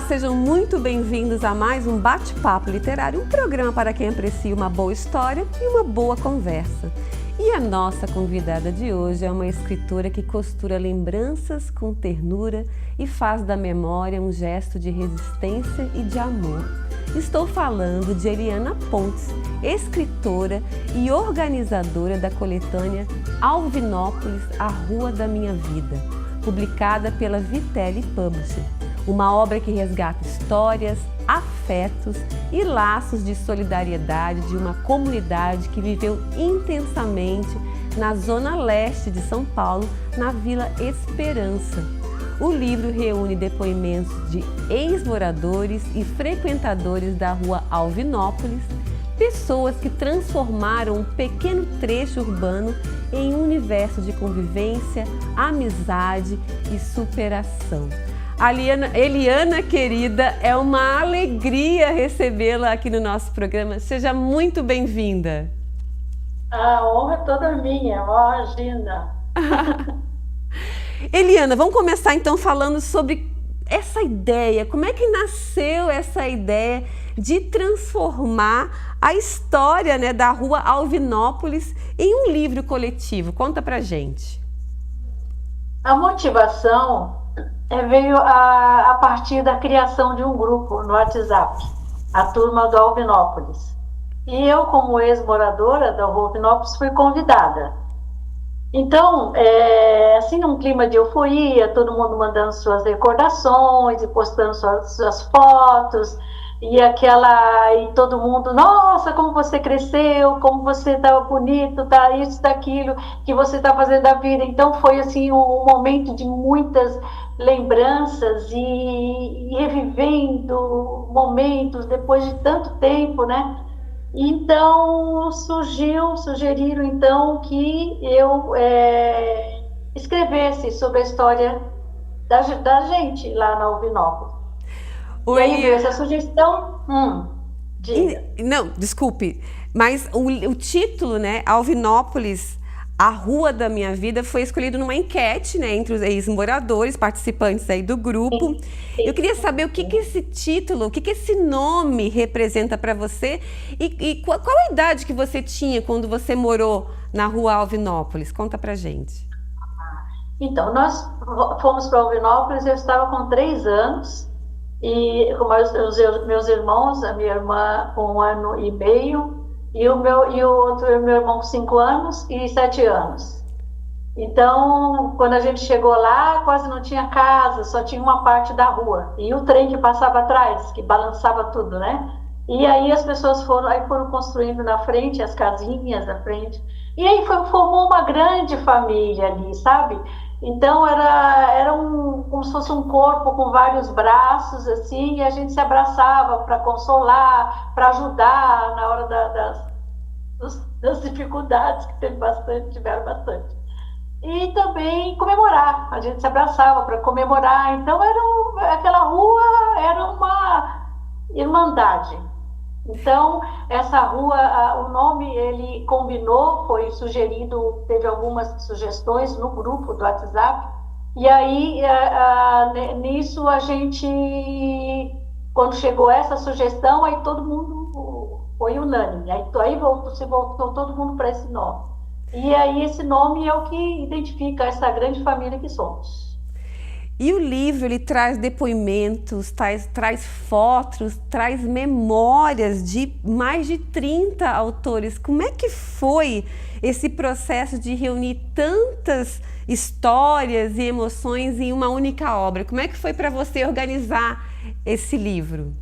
sejam muito bem-vindos a mais um Bate-Papo Literário, um programa para quem aprecia uma boa história e uma boa conversa. E a nossa convidada de hoje é uma escritora que costura lembranças com ternura e faz da memória um gesto de resistência e de amor. Estou falando de Eliana Pontes, escritora e organizadora da coletânea Alvinópolis, A Rua da Minha Vida, publicada pela Vitelli Publishing, uma obra que resgata histórias, afetos e laços de solidariedade de uma comunidade que viveu intensamente na zona leste de São Paulo, na Vila Esperança. O livro reúne depoimentos de ex-moradores e frequentadores da rua Alvinópolis, pessoas que transformaram um pequeno trecho urbano em um universo de convivência, amizade e superação. Eliana, querida, é uma alegria recebê-la aqui no nosso programa. Seja muito bem-vinda. A honra é toda minha, imagina. Eliana, vamos começar então falando sobre essa ideia. Como é que nasceu essa ideia de transformar a história, né, da rua Alvinópolis em um livro coletivo? Conta pra gente. A motivação veio a partir da criação de um grupo no WhatsApp, a turma do Alvinópolis. E eu, como ex-moradora da rua Alvinópolis, fui convidada. Então, assim, num clima de euforia, todo mundo mandando suas recordações e postando suas fotos, e todo mundo, nossa, como você cresceu, como você está bonito, tá isso, daquilo, que você está fazendo da vida. Então foi assim um momento de muitas lembranças e revivendo momentos depois de tanto tempo, né? Então sugeriram então que eu escrevesse sobre a história da gente lá na Alvinópolis. E aí veio essa sugestão. Não, desculpe, mas o título, né, Alvinópolis, A Rua da Minha Vida, foi escolhido numa enquete, né, entre os ex-moradores, participantes aí do grupo. Sim. Eu queria saber o que esse título, o que esse nome representa para você e qual a idade que você tinha quando você morou na rua Alvinópolis? Conta pra gente. Então, nós fomos para Alvinópolis, eu estava com 3 anos. E com meus irmãos, a minha irmã com 1 ano e meio e o meu irmão com 5 anos e 7 anos. Então, quando a gente chegou lá, quase não tinha casa, só tinha uma parte da rua e o trem que passava atrás, que balançava tudo, né? E aí as pessoas foram construindo na frente as casinhas na frente e aí formou uma grande família ali, sabe? Então era como se fosse um corpo com vários braços assim, e a gente se abraçava para consolar, para ajudar na hora das dificuldades, que tiveram bastante. E também comemorar, a gente se abraçava para comemorar. Então aquela rua era uma irmandade. Então, essa rua, o nome, ele combinou, foi sugerido, teve algumas sugestões no grupo do WhatsApp, e aí, nisso, a gente, quando chegou essa sugestão, aí todo mundo foi unânime, aí voltou todo mundo para esse nome. E aí, esse nome é o que identifica essa grande família que somos. E o livro, ele traz depoimentos, traz fotos, traz memórias de mais de 30 autores. Como é que foi esse processo de reunir tantas histórias e emoções em uma única obra? Como é que foi para você organizar esse livro?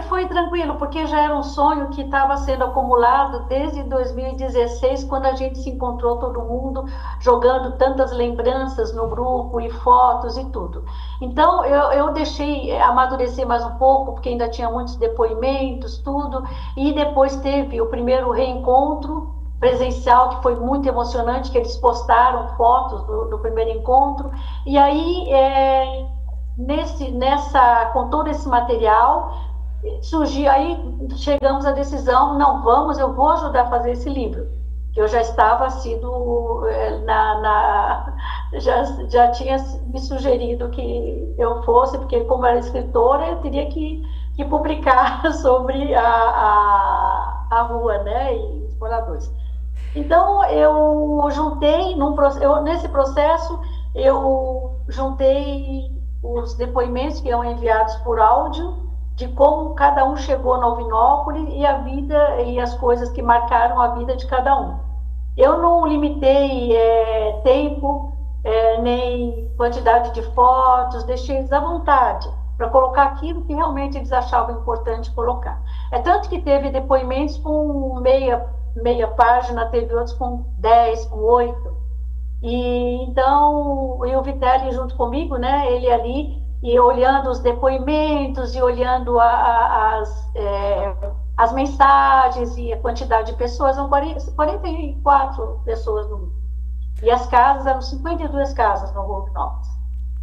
Foi tranquilo, porque já era um sonho que estava sendo acumulado desde 2016, quando a gente se encontrou todo mundo jogando tantas lembranças no grupo e fotos e tudo. Então eu deixei amadurecer mais um pouco, porque ainda tinha muitos depoimentos, tudo, e depois teve o primeiro reencontro presencial, que foi muito emocionante, que eles postaram fotos do primeiro encontro, e aí com todo esse material, surgiu, aí chegamos à decisão, eu vou ajudar a fazer esse livro. que eu já estava sido já tinha me sugerido que eu fosse, porque como era escritora, eu teria que publicar sobre a rua, né, e os moradores. Então, eu juntei, nesse processo, eu juntei os depoimentos que eram enviados por áudio, de como cada um chegou na Alvinópolis e a vida e as coisas que marcaram a vida de cada um. Eu não limitei tempo, nem quantidade de fotos, deixei eles à vontade para colocar aquilo que realmente eles achavam importante colocar. É tanto que teve depoimentos com meia página, teve outros com 10, com 8. E então, o Vitelli junto comigo, né, ele ali, e olhando os depoimentos, e olhando as mensagens, e a quantidade de pessoas, são 44 pessoas no mundo. E as casas, eram 52 casas no Alvinópolis.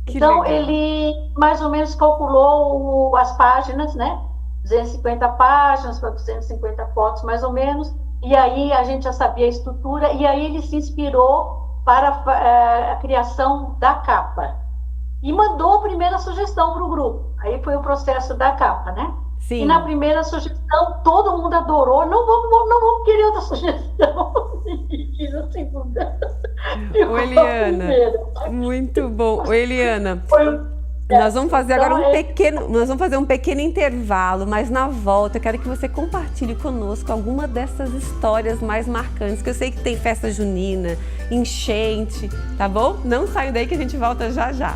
Então, ele mais ou menos calculou as páginas, né, 250 páginas para 250 fotos, mais ou menos, e aí a gente já sabia a estrutura, e aí ele se inspirou para a criação da capa. E mandou a primeira sugestão para o grupo. Aí foi o processo da capa, né? Sim. E na primeira sugestão, todo mundo adorou. Não vamos querer outra sugestão. Fiz a segunda. Ô, Eliana, muito bom. Ô, Eliana, nós vamos fazer agora um pequeno intervalo, mas na volta eu quero que você compartilhe conosco alguma dessas histórias mais marcantes, que eu sei que tem festa junina, enchente, tá bom? Não saia daí que a gente volta já já.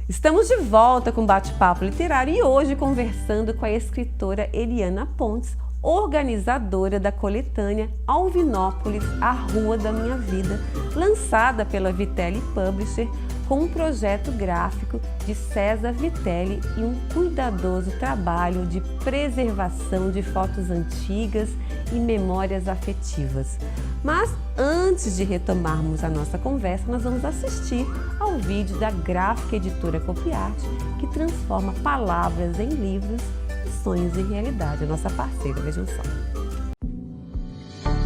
Estamos de volta com Bate-Papo Literário e hoje conversando com a escritora Eliana Pontes, organizadora da coletânea Alvinópolis, a Rua da Minha Vida, lançada pela Vitelli Publisher, com um projeto gráfico de César Vitelli e um cuidadoso trabalho de preservação de fotos antigas e memórias afetivas. Mas antes de retomarmos a nossa conversa, nós vamos assistir ao vídeo da gráfica editora Copiarte, que transforma palavras em livros e sonhos em realidade. A nossa parceira, vejam só.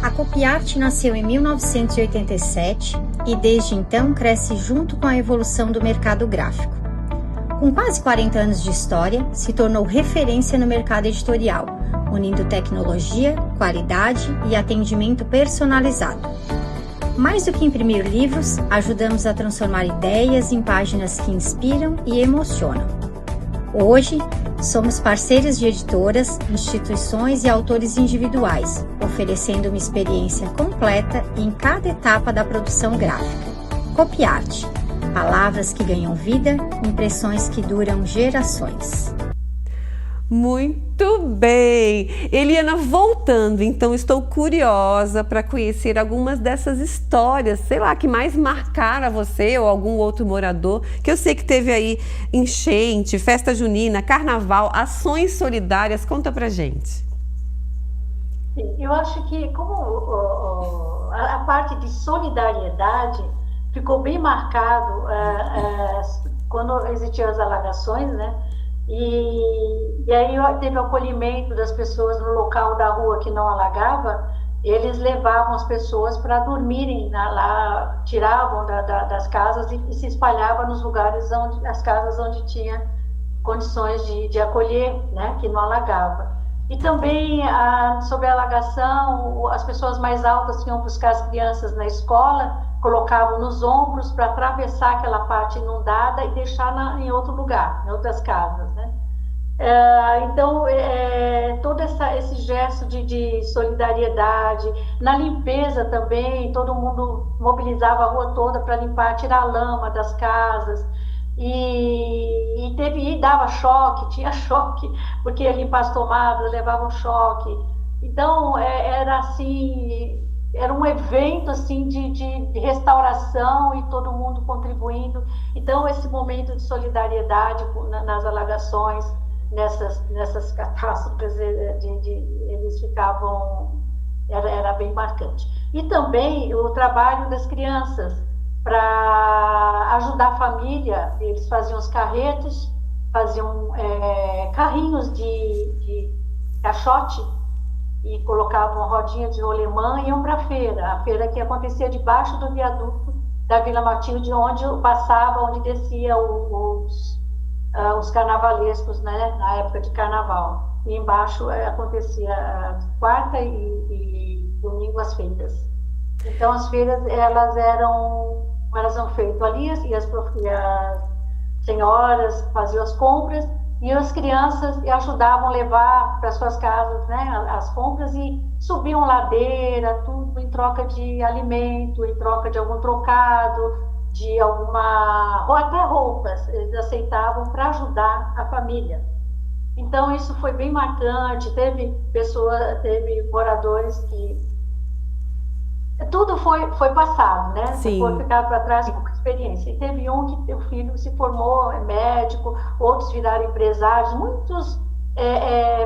A Copiarte nasceu em 1987 e desde então cresce junto com a evolução do mercado gráfico. Com quase 40 anos de história, se tornou referência no mercado editorial, unindo tecnologia, qualidade e atendimento personalizado. Mais do que imprimir livros, ajudamos a transformar ideias em páginas que inspiram e emocionam. Hoje, somos parceiros de editoras, instituições e autores individuais, oferecendo uma experiência completa em cada etapa da produção gráfica. Copiarte. Palavras que ganham vida, impressões que duram gerações. Muito bem! Eliana, voltando, então estou curiosa para conhecer algumas dessas histórias, sei lá, que mais marcaram você ou algum outro morador, que eu sei que teve aí enchente, festa junina, carnaval, ações solidárias. Conta pra gente. Eu acho que como a parte de solidariedade ficou bem marcado quando existiam as alagações, né? E aí teve o acolhimento das pessoas no local da rua que não alagava. Eles levavam as pessoas para dormirem lá, tiravam das casas e se espalhavam nos lugares as casas onde tinha condições de acolher, né, que não alagava. E também sobre a alagação, as pessoas mais altas iam buscar as crianças na escola, colocavam nos ombros para atravessar aquela parte inundada e deixar em outro lugar, em outras casas, né? Então, todo esse gesto de solidariedade, na limpeza também, todo mundo mobilizava a rua toda para limpar, tirar a lama das casas, e dava choque, tinha choque, porque ia limpar as tomadas, levavam choque. Então, era assim, era um evento assim de restauração e todo mundo contribuindo. Então, esse momento de solidariedade nas alagações, nessas catástrofes, eles ficavam, era bem marcante. E também o trabalho das crianças para ajudar a família. Eles faziam os carretos faziam carrinhos de caixote e colocavam rodinha de rolemã e iam para a feira que acontecia debaixo do viaduto da Vila Matilde, onde passava, onde descia os carnavalescos, né, na época de carnaval. E embaixo acontecia quarta e domingo as feiras. Então as feiras elas eram feitas ali e as senhoras faziam as compras e as crianças ajudavam a levar para suas casas, né, as compras e subiam ladeira, tudo em troca de alimento, em troca de algum trocado, de alguma, ou até roupas, eles aceitavam para ajudar a família. Então isso foi bem marcante, teve moradores que tudo foi passado, né? Sim. Foi ficado para trás com uma experiência. E teve um que o filho se formou, é médico, outros viraram empresários, muitos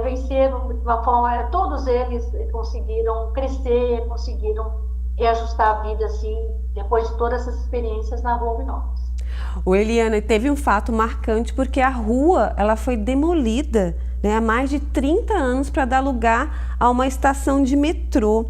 venceram de uma forma, todos eles conseguiram crescer, conseguiram reajustar a vida, assim, depois de todas essas experiências na Rua Alvinópolis. Eliana, teve um fato marcante porque a rua ela foi demolida, né, há mais de 30 anos para dar lugar a uma estação de metrô.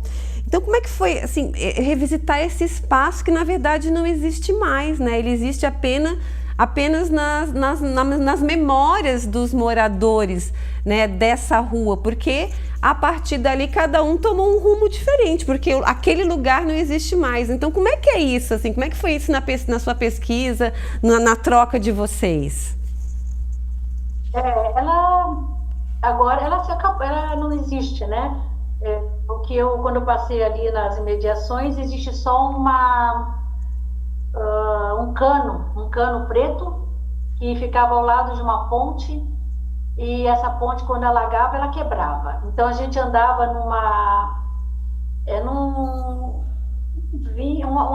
Então, como é que foi, assim, revisitar esse espaço que, na verdade, não existe mais, né? Ele existe apenas nas memórias dos moradores, né, dessa rua, porque a partir dali cada um tomou um rumo diferente, porque aquele lugar não existe mais. Então, como é que é isso, assim? Como é que foi isso na sua pesquisa, na troca de vocês? Ela não existe, né? Porque quando eu passei ali nas imediações, existe só um cano preto que ficava ao lado de uma ponte e essa ponte, quando alagava, ela quebrava. Então a gente andava um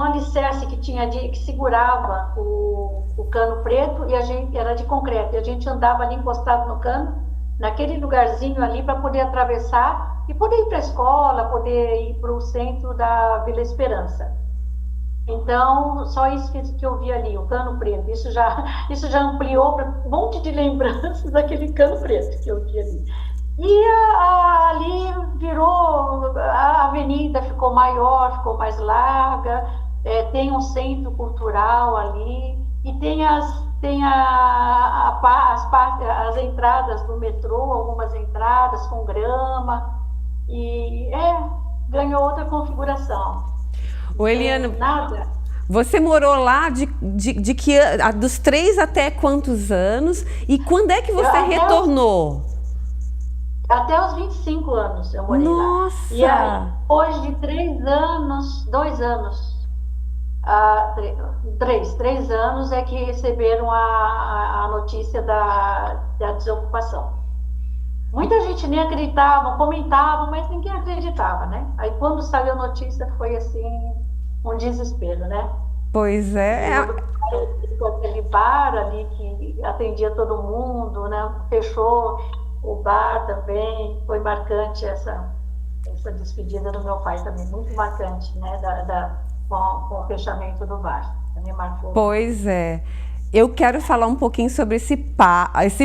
alicerce que segurava o cano preto e era de concreto. E a gente andava ali encostado no cano, naquele lugarzinho ali para poder atravessar e poder ir para a escola, poder ir para o centro da Vila Esperança. Então, só isso que eu vi ali, o cano preto. Isso já ampliou para um monte de lembranças daquele cano preto que eu vi ali. E ali virou, a avenida ficou maior, ficou mais larga, tem um centro cultural ali, e tem as entradas do metrô, algumas entradas com grama, e ganhou outra configuração. Eliana, nada. Você morou lá dos 3 até quantos anos? E quando é que você retornou? Até os 25 anos eu morei Nossa. lá. E aí, depois de 2 anos, 3 anos é que receberam a notícia da desocupação. Muita gente nem acreditava, comentava, mas ninguém acreditava, né? Aí quando saiu a notícia foi assim, um desespero, né? Pois é. Aquele bar ali que atendia todo mundo, né? Fechou o bar também, foi marcante essa despedida do meu pai também, muito marcante, né? Com o fechamento do bar, também marcou. Pois é. Eu quero falar um pouquinho sobre esse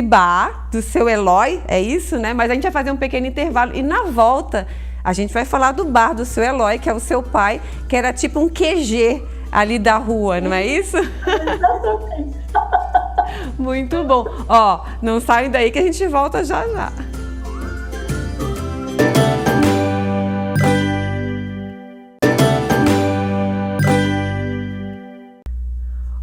bar do seu Eloy, é isso, né? Mas a gente vai fazer um pequeno intervalo e na volta a gente vai falar do bar do seu Eloy, que é o seu pai, que era tipo um QG ali da rua, não é isso? Exatamente. Muito bom. Ó, não saem daí que a gente volta já já.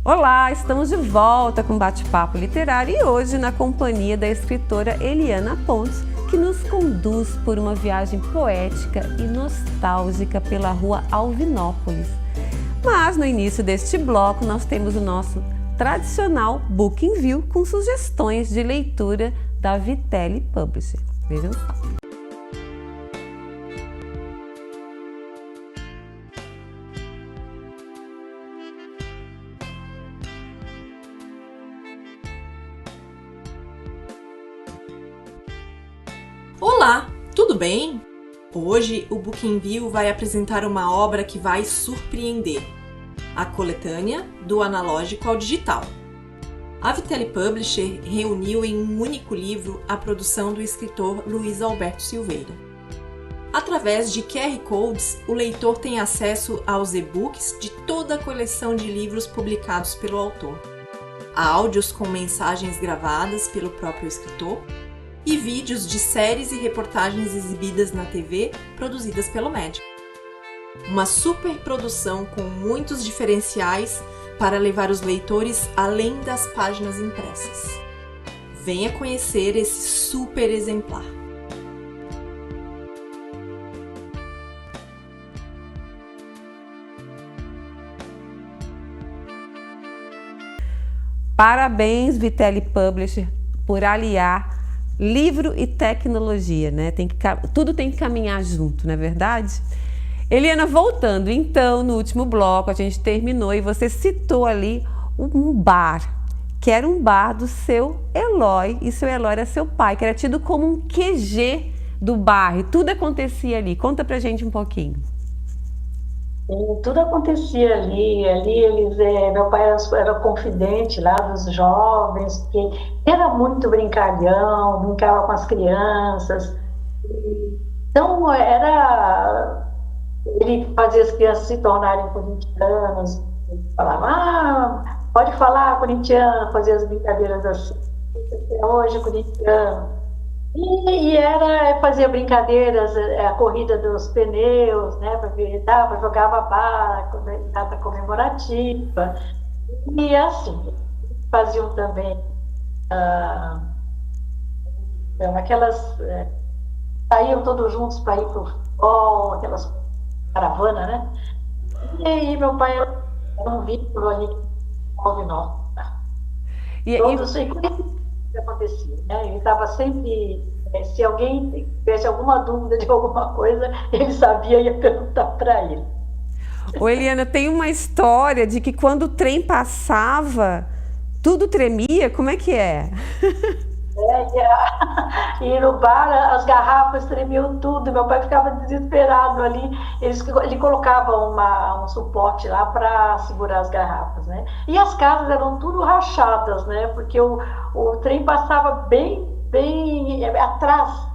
Olá, estamos de volta com Bate-Papo Literário e hoje na companhia da escritora Eliana Pontes, que nos conduz por uma viagem poética e nostálgica pela Rua Alvinópolis. Mas no início deste bloco nós temos o nosso tradicional Book in View com sugestões de leitura da Vitelli Publisher. Vejam só. Olá, tudo bem? Hoje o Book in View vai apresentar uma obra que vai surpreender. A coletânea Do Analógico ao Digital. A Vitelli Publisher reuniu em um único livro a produção do escritor Luiz Alberto Silveira. Através de QR Codes, o leitor tem acesso aos e-books de toda a coleção de livros publicados pelo autor, a áudios com mensagens gravadas pelo próprio escritor e vídeos de séries e reportagens exibidas na TV produzidas pelo médico. Uma super produção com muitos diferenciais para levar os leitores além das páginas impressas. Venha conhecer esse super exemplar. Parabéns, Vitelli Publisher, por aliar livro e tecnologia, né? Tudo tem que caminhar junto, não é verdade? Eliana, voltando então, no último bloco a gente terminou e você citou ali um bar, que era um bar do seu Eloy, e seu Eloy era seu pai, que era tido como um QG do bairro, tudo acontecia ali. Conta pra gente um pouquinho. Tudo acontecia ali meu pai era confidente lá dos jovens, que era muito brincalhão, brincava com as crianças. Então, ele fazia as crianças se tornarem corintianos, falava, pode falar corintiano, fazia as brincadeiras assim, hoje corintiano. E fazia brincadeiras, a corrida dos pneus, né, para jogava bala, data comemorativa. E assim, faziam também saíam todos juntos para ir para o futebol, aquelas caravanas, né? E aí meu pai era um vínculo ali, todos que acontecia, né? Ele estava sempre, se alguém tivesse alguma dúvida de alguma coisa, ele sabia e ia perguntar para ele. Ô Eliana, tem uma história de que quando o trem passava, tudo tremia, como é que é? E no bar as garrafas tremiam tudo, meu pai ficava desesperado ali, ele colocava um suporte lá para segurar as garrafas, né? E as casas eram tudo rachadas, né? Porque o trem passava bem atrás,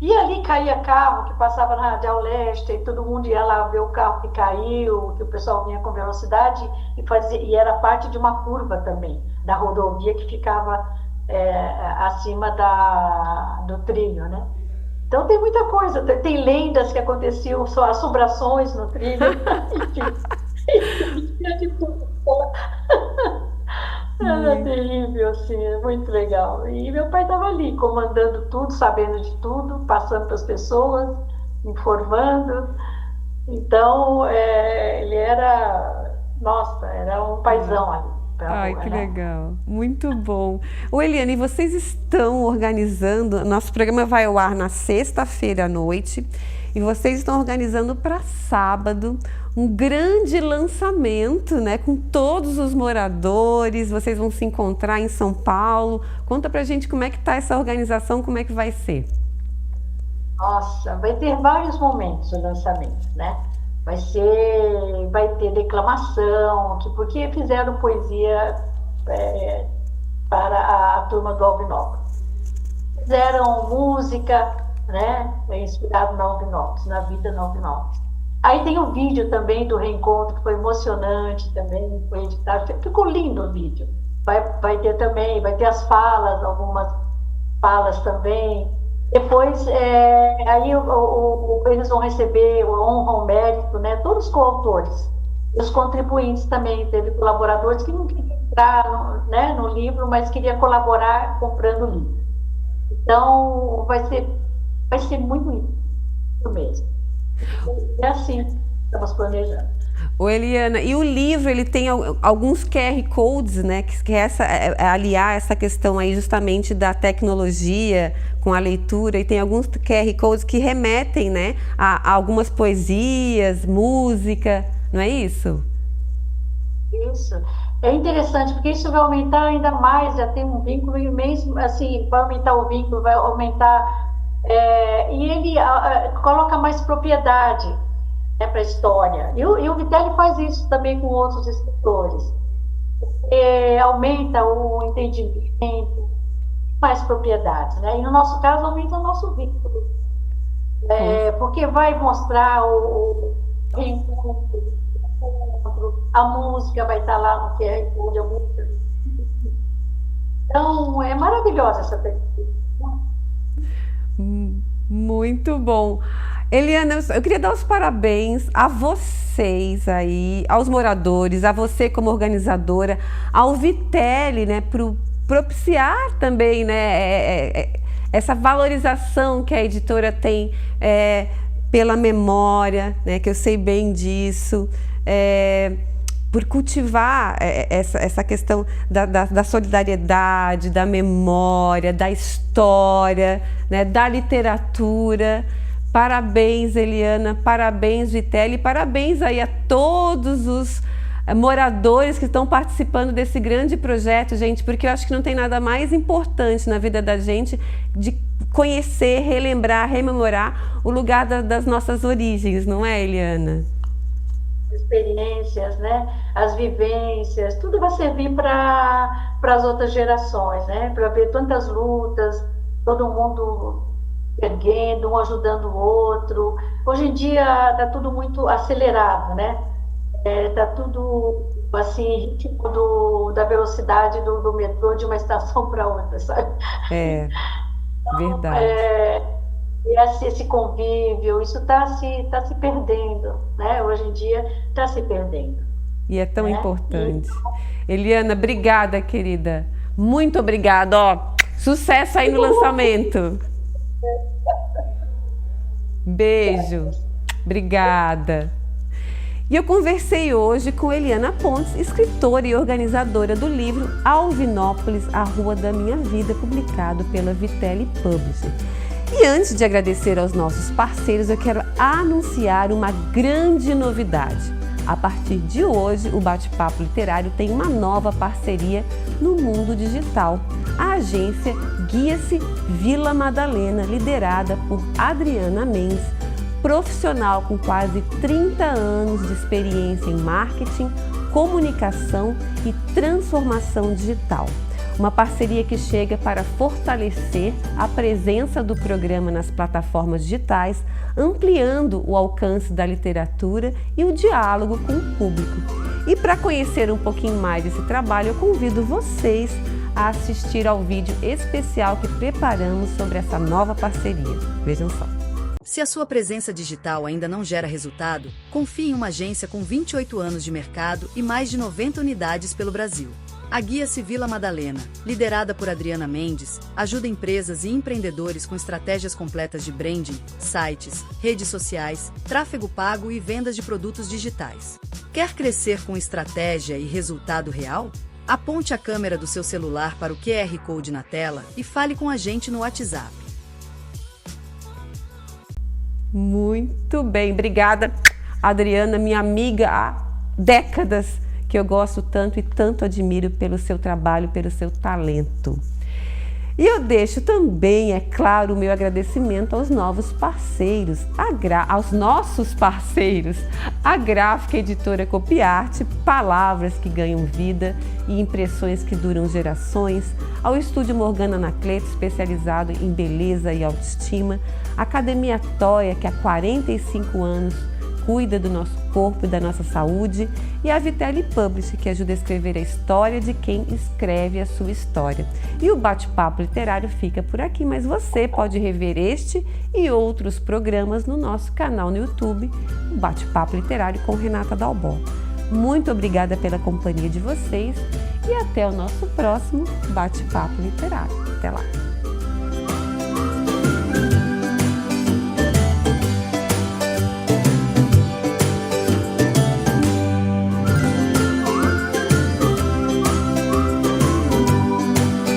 e ali caía carro que passava na Radial Leste, e todo mundo ia lá ver o carro que caiu, que o pessoal vinha com velocidade, e era parte de uma curva também, da rodovia que ficava acima do trilho, né? Então tem muita coisa, tem lendas que aconteciam, só assombrações no trilho, enfim, de tudo. Era terrível, assim, muito legal. E meu pai estava ali, comandando tudo, sabendo de tudo, passando para as pessoas, informando. Então, ele era um paizão ali. Ai, que legal, muito bom. Ô Eliane, vocês estão organizando, nosso programa vai ao ar na sexta-feira à noite, e vocês estão organizando para sábado um grande lançamento, né, com todos os moradores, vocês vão se encontrar em São Paulo. Conta pra gente como é que tá essa organização, como é que vai ser. Nossa, vai ter vários momentos o lançamento, né? Vai ter declamação, porque fizeram poesia para a turma do Alvinópolis. Fizeram música, né, inspirado na Alvinópolis, na vida na Alvinópolis. Aí tem o vídeo também do reencontro, que foi emocionante também, foi editado, ficou lindo o vídeo. Vai ter também, vai ter as falas, algumas falas também. Depois, aí eles vão receber o honra, o mérito, né? Todos os coautores. Os contribuintes também, teve colaboradores que não queriam entrar no livro, mas queriam colaborar comprando o livro. Então, vai ser muito lindo mesmo. É assim, estamos planejando. Ô Eliana, e o livro, ele tem alguns QR Codes, né, que aliar essa questão aí justamente da tecnologia com a leitura, e tem alguns QR Codes que remetem, né, a algumas poesias, música, não é isso? Isso. É interessante, porque isso vai aumentar ainda mais, já tem um vínculo imenso, assim, vai aumentar o vínculo, vai aumentar, e ele coloca mais propriedade, né, para a história. E o Vitelli faz isso também com outros escritores. aumenta o entendimento, mais propriedades, né? E no nosso caso, aumenta o nosso vínculo. Porque vai mostrar o reencontro, a música vai estar lá no QR Code, a música. Então, é maravilhosa essa pesquisa. Muito bom. Eliana, eu queria dar os parabéns a vocês aí, aos moradores, a você como organizadora, ao Vitelli, né, por propiciar também, né, essa valorização que a editora tem pela memória, né, que eu sei bem disso, por cultivar essa questão da solidariedade, da memória, da história, né, da literatura. Parabéns, Eliana, parabéns, Vitelli, parabéns aí a todos os moradores que estão participando desse grande projeto, gente, porque eu acho que não tem nada mais importante na vida da gente de conhecer, relembrar, rememorar o lugar das nossas origens, não é, Eliana? Experiências, né? As vivências, tudo vai servir para as outras gerações, né? Para ver tantas lutas, todo mundo erguendo, um ajudando o outro. Hoje em dia está tudo muito acelerado, né? Está tudo assim, tipo da velocidade do metrô de uma estação para outra, sabe? Verdade. E esse convívio, isso está se perdendo, né? Hoje em dia está se perdendo. E é tão importante. Eliana, obrigada, querida. Muito obrigada. Sucesso aí no lançamento. Beijo. Obrigada. E eu conversei hoje com Eliana Pontes, escritora e organizadora do livro Alvinópolis, a Rua da Minha Vida, publicado pela Vitelli Publishing. E antes de agradecer aos nossos parceiros, eu quero anunciar uma grande novidade. A partir de hoje, o Bate-Papo Literário tem uma nova parceria no mundo digital. A agência Guia-se Vila Madalena, liderada por Adriana Mendes, profissional com quase 30 anos de experiência em marketing, comunicação e transformação digital. Uma parceria que chega para fortalecer a presença do programa nas plataformas digitais, ampliando o alcance da literatura e o diálogo com o público. E para conhecer um pouquinho mais desse trabalho, eu convido vocês a assistir ao vídeo especial que preparamos sobre essa nova parceria. Vejam só. Se a sua presença digital ainda não gera resultado, confie em uma agência com 28 anos de mercado e mais de 90 unidades pelo Brasil. A Guia-se Vila Madalena, liderada por Adriana Mendes, ajuda empresas e empreendedores com estratégias completas de branding, sites, redes sociais, tráfego pago e vendas de produtos digitais. Quer crescer com estratégia e resultado real? Aponte a câmera do seu celular para o QR Code na tela e fale com a gente no WhatsApp. Muito bem, obrigada, Adriana, minha amiga há décadas, que eu gosto tanto e tanto admiro pelo seu trabalho, pelo seu talento. E eu deixo também, é claro, o meu agradecimento aos novos parceiros, aos nossos parceiros, a Gráfica Editora Copiarte, palavras que ganham vida e impressões que duram gerações, ao Estúdio Morgana Anacleto, especializado em beleza e autoestima, a Academia Toia, que há 45 anos cuida do nosso corpo e da nossa saúde, e a Vitelli Publishing, que ajuda a escrever a história de quem escreve a sua história. E o Bate-Papo Literário fica por aqui, mas você pode rever este e outros programas no nosso canal no YouTube, o Bate-Papo Literário com Renata Dalbó. Muito obrigada pela companhia de vocês e até o nosso próximo Bate-Papo Literário. Até lá!